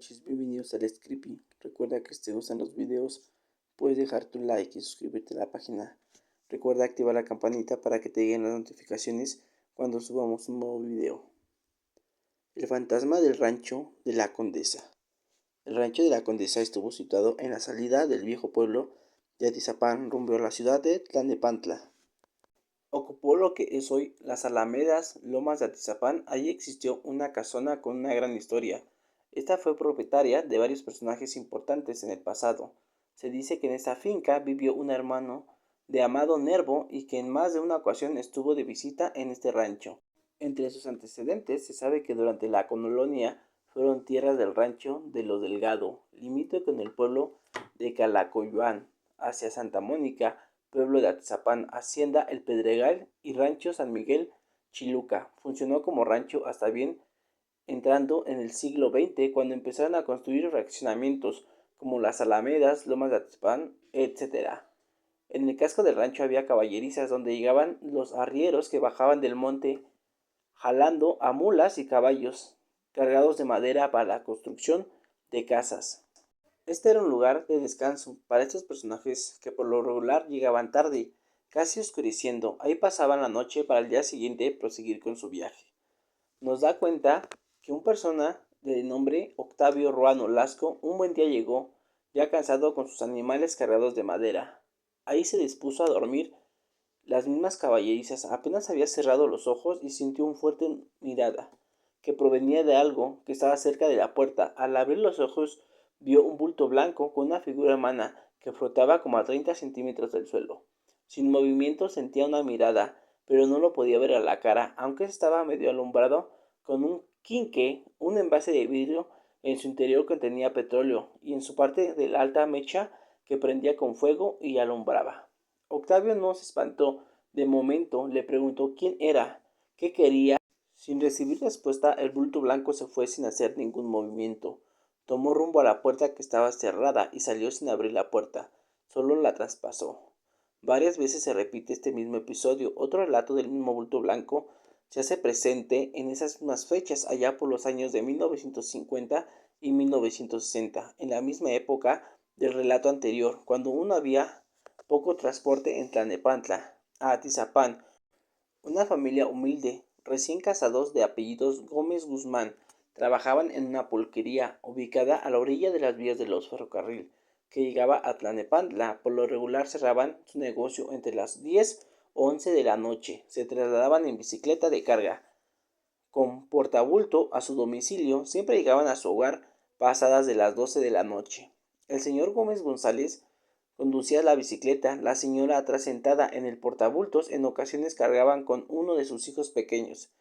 noches, bienvenidos al Scrippy. Recuerda que si te gustan los videos, puedes dejar tu like y suscribirte a la página. Recuerda activar la campanita para que te lleguen las notificaciones cuando subamos un nuevo video. El fantasma del rancho de la Condesa. El rancho de la Condesa estuvo situado en la salida del viejo pueblo de Atizapán rumbo a la ciudad de Tlalnepantla. Ocupó lo que es hoy las Alamedas Lomas de Atizapán. Allí existió una casona con una gran historia. Esta fue propietaria de varios personajes importantes en el pasado. Se dice que en esta finca vivió un hermano de Amado Nervo y que en más de una ocasión estuvo de visita en este rancho. Entre sus antecedentes se sabe que durante la colonia fueron tierras del rancho de los Delgado, limítrofe con el pueblo de Calacoyuán, hacia Santa Mónica, pueblo de Atizapán, Hacienda El Pedregal y Rancho San Miguel Chiluca. Funcionó como rancho hasta bien entrando en el siglo XX, cuando empezaron a construir fraccionamientos como las Alamedas, Lomas de Atizapán, etc. En el casco del rancho había caballerizas donde llegaban los arrieros que bajaban del monte jalando a mulas y caballos cargados de madera para la construcción de casas. Este era un lugar de descanso para estos personajes que por lo regular llegaban tarde, casi oscureciendo. Ahí pasaban la noche para el día siguiente proseguir con su viaje. Nos da cuenta que una persona de nombre Octavio Ruano Lasco un buen día llegó, ya cansado con sus animales cargados de madera. Ahí se dispuso a dormir. Las mismas caballerizas apenas había cerrado los ojos y sintió una fuerte mirada que provenía de algo que estaba cerca de la puerta. Al abrir los ojos vio un bulto blanco con una figura humana que flotaba como a 30 centímetros del suelo. Sin movimiento sentía una mirada, pero no lo podía ver a la cara, aunque estaba medio alumbrado con un quinqué, un envase de vidrio en su interior contenía petróleo y en su parte de la alta mecha que prendía con fuego y alumbraba. Octavio no se espantó. De momento le preguntó quién era, qué quería. Sin recibir respuesta, el bulto blanco se fue sin hacer ningún movimiento. Tomó rumbo a la puerta que estaba cerrada y salió sin abrir la puerta. Solo la traspasó. Varias veces se repite este mismo episodio. Otro relato del mismo bulto blanco se hace presente en esas mismas fechas, allá por los años de 1950 y 1960, en la misma época del relato anterior, cuando aún había poco transporte en Tlalnepantla a Atizapán. Una familia humilde, recién casados de apellidos Gómez Guzmán, trabajaban en una pulquería ubicada a la orilla de las vías de los ferrocarril que llegaba a Tlalnepantla. Por lo regular cerraban su negocio entre las 10 o 11 de la noche. Se trasladaban en bicicleta de carga con portabulto a su domicilio. Siempre llegaban a su hogar pasadas de las 12 de la noche. El señor Gómez González conducía la bicicleta, la señora atrás sentada en el portabultos. En ocasiones cargaban con uno de sus hijos pequeños.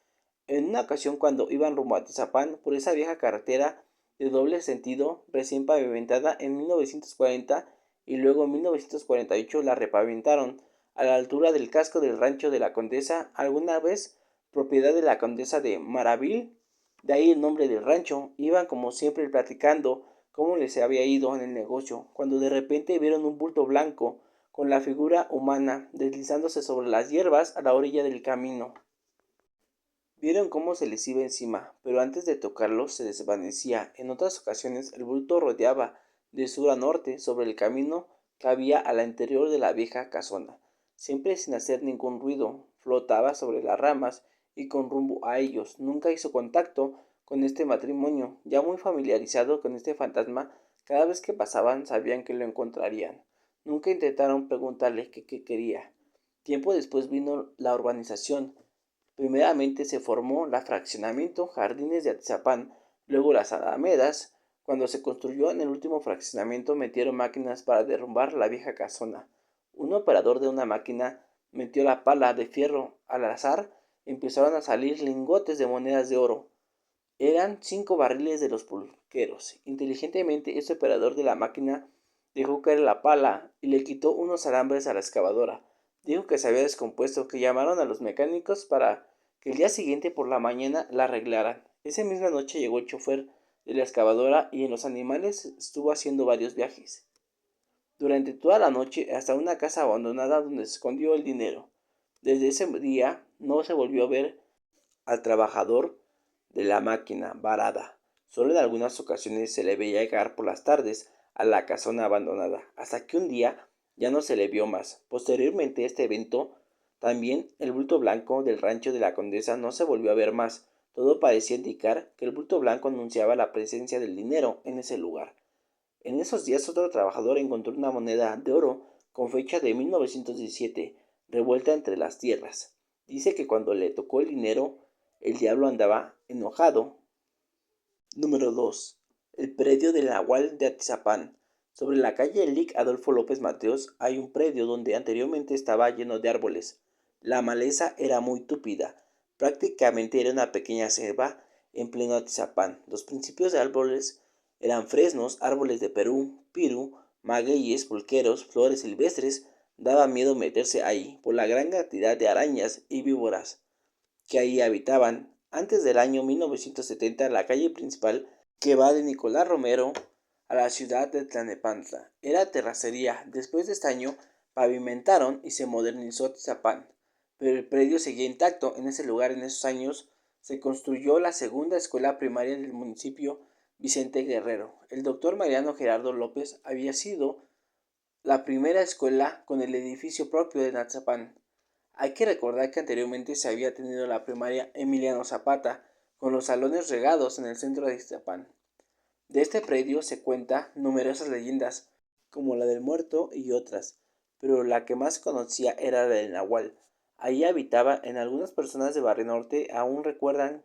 En una ocasión, cuando iban rumbo a Atizapán por esa vieja carretera de doble sentido recién pavimentada en 1940 y luego en 1948 la repavimentaron a la altura del casco del rancho de la Condesa, alguna vez propiedad de la condesa de Maravil, de ahí el nombre del rancho. Iban como siempre platicando cómo les había ido en el negocio, cuando de repente vieron un bulto blanco con la figura humana deslizándose sobre las hierbas a la orilla del camino. Vieron cómo se les iba encima, pero antes de tocarlo se desvanecía. En otras ocasiones el bulto rodeaba de sur a norte sobre el camino que había al interior de la vieja casona, siempre sin hacer ningún ruido. Flotaba sobre las ramas y con rumbo a ellos. Nunca hizo contacto con este matrimonio, ya muy familiarizado con este fantasma. Cada vez que pasaban sabían que lo encontrarían. Nunca intentaron preguntarle qué quería. Tiempo después vino la urbanización. Primeramente se formó el fraccionamiento Jardines de Atizapán, luego las Alamedas. Cuando se construyó en el último fraccionamiento metieron máquinas para derrumbar la vieja casona. Un operador de una máquina metió la pala de fierro al azar. Empezaron a salir lingotes de monedas de oro. Eran 5 barriles de los pulqueros. Inteligentemente, este operador de la máquina dejó caer la pala y le quitó unos alambres a la excavadora. Dijo que se había descompuesto, que llamaron a los mecánicos para que el día siguiente por la mañana la arreglaran. Esa misma noche llegó el chofer de la excavadora y en los animales estuvo haciendo varios viajes durante toda la noche hasta una casa abandonada donde se escondió el dinero. Desde ese día no se volvió a ver al trabajador de la máquina varada. Solo en algunas ocasiones se le veía llegar por las tardes a la casona abandonada, hasta que un día ya no se le vio más. Posteriormente a este evento, también el bulto blanco del rancho de la condesa no se volvió a ver más. Todo parecía indicar que el bulto blanco anunciaba la presencia del dinero en ese lugar. En esos días otro trabajador encontró una moneda de oro con fecha de 1917 revuelta entre las tierras. Dice que cuando le tocó el dinero, el diablo andaba enojado. Número 2. El predio del Nahual de Atizapán. Sobre la calle Lic Adolfo López Mateos hay un predio donde anteriormente estaba lleno de árboles. La maleza era muy tupida. Prácticamente era una pequeña selva en pleno Atizapán. Los principios de árboles eran fresnos, árboles de Perú, piru, magueyes, pulqueros, flores silvestres. Daba miedo meterse ahí por la gran cantidad de arañas y víboras que ahí habitaban. Antes del año 1970, la calle principal que va de Nicolás Romero a la ciudad de Tlalnepantla era terracería. Después de este año pavimentaron y se modernizó Tizapán, pero el predio seguía intacto. En ese lugar, en esos años, se construyó la segunda escuela primaria del municipio Vicente Guerrero. El doctor Mariano Gerardo López había sido la primera escuela con el edificio propio de Nazapán. Hay que recordar que anteriormente se había tenido la primaria Emiliano Zapata, con los salones regados en el centro de Iztapán. De este predio se cuentan numerosas leyendas, como la del muerto y otras, pero la que más conocía era la del Nahual. Allí habitaba en algunas personas de Barrio Norte aún recuerdan,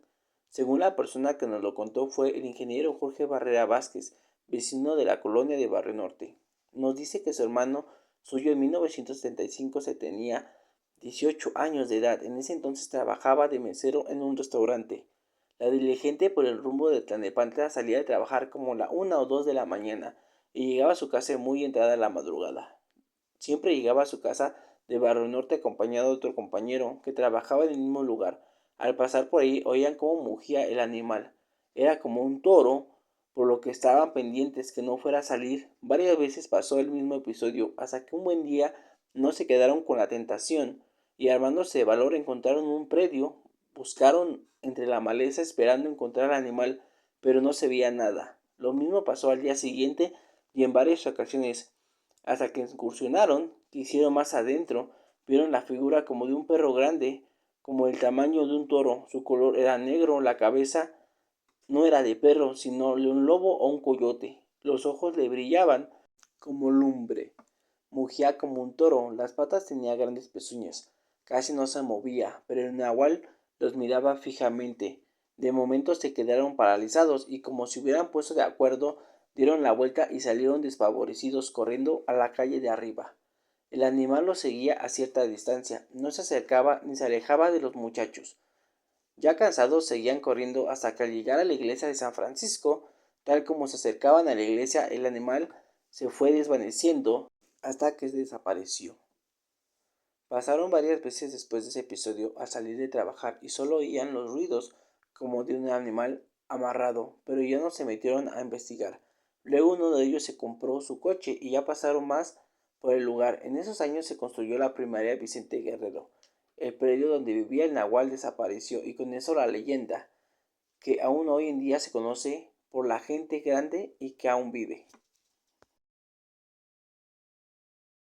según la persona que nos lo contó fue el ingeniero Jorge Barrera Vázquez, vecino de la colonia de Barrio Norte. Nos dice que su hermano suyo en 1975 se tenía 18 años de edad. En ese entonces trabajaba de mesero en un restaurante. La diligente por el rumbo de Tlalnepantla salía de trabajar como la 1 o 2 de la mañana y llegaba a su casa muy entrada la madrugada. Siempre llegaba a su casa de Barrio Norte acompañado de otro compañero que trabajaba en el mismo lugar. Al pasar por ahí oían cómo mugía el animal. Era como un toro, por lo que estaban pendientes que no fuera a salir. Varias veces pasó el mismo episodio hasta que un buen día no se quedaron con la tentación y armándose de valor encontraron un predio. Buscaron entre la maleza esperando encontrar al animal, pero no se veía nada. Lo mismo pasó al día siguiente y en varias ocasiones, hasta que incursionaron, que hicieron más adentro, vieron la figura como de un perro grande, como el tamaño de un toro. Su color era negro, la cabeza no era de perro, sino de un lobo o un coyote. Los ojos le brillaban como lumbre. Mugía como un toro, las patas tenía grandes pezuñas. Casi no se movía, pero el nahual los miraba fijamente. De momento se quedaron paralizados y como si hubieran puesto de acuerdo, dieron la vuelta y salieron desfavorecidos corriendo a la calle de arriba. El animal los seguía a cierta distancia, no se acercaba ni se alejaba de los muchachos. Ya cansados seguían corriendo hasta que al llegar a la iglesia de San Francisco, tal como se acercaban a la iglesia, el animal se fue desvaneciendo hasta que desapareció. Pasaron varias veces después de ese episodio al salir de trabajar y solo oían los ruidos como de un animal amarrado, pero ya no se metieron a investigar. Luego uno de ellos se compró su coche y ya pasaron más por el lugar. En esos años se construyó la primaria Vicente Guerrero. El predio donde vivía el nahual desapareció y con eso la leyenda, que aún hoy en día se conoce por la gente grande y que aún vive.